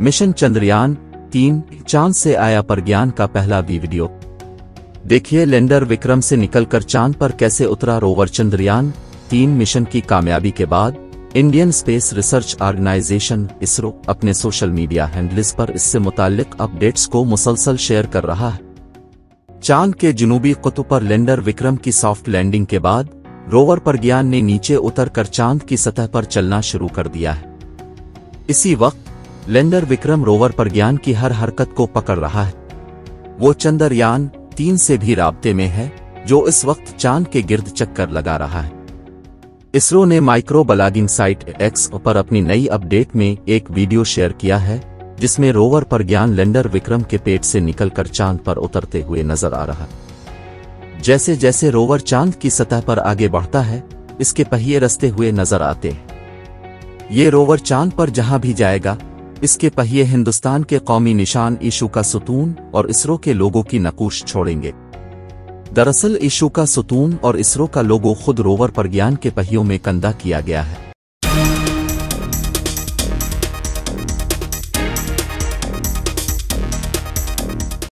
Mission Chandrayaan-3 चांद से आया प्रज्ञान का पहला वीडियो। देखिए लैंडर विक्रम से निकलकर चांद पर कैसे उतरा रोवर। चंद्रयान-3 मिशन की कामयाबी के बाद Indian Space Research Organisation ISRO अपने सोशल मीडिया हैंडल्स पर इससे मुताल्लिक अपडेट्स को मुसलसल शेयर कर रहा है। चांद के जुनूबी कुतुब पर लैंडर विक्रम की सॉफ्ट लैंडिंग के बाद रोवर प्रज्ञान ने नीचे उतरकर चांद की सतह पर चलना शुरू कर दिया है। इसी वक्त लैंडर विक्रम रोवर प्रज्ञान की हर हरकत को पकड़ रहा है। वो चंद्रयान-3 से भी राब्ते में है, जो इस वक्त चांद के गिर्द चक्कर लगा रहा है। इसरो ने माइक्रो ब्लॉगिंग साइट एक्स पर अपनी नई अपडेट में एक वीडियो शेयर किया है, जिसमें रोवर प्रज्ञान लैंडर विक्रम के पेट से निकलकर चांद पर उतरते हुए नजर आ रहा है। जैसे जैसे रोवर चांद की सतह पर आगे बढ़ता है, इसके पहिए रचते हुए नजर आते हैं। ये रोवर चांद पर जहां भी जाएगा, इसके पहिए हिंदुस्तान के कौमी निशान ईशू का सुतून और इसरो के लोगों की नकूश छोड़ेंगे। दरअसल ईशू का सुतून और इसरो का लोगो खुद रोवर प्रज्ञान के पहियों में कंधा किया गया है।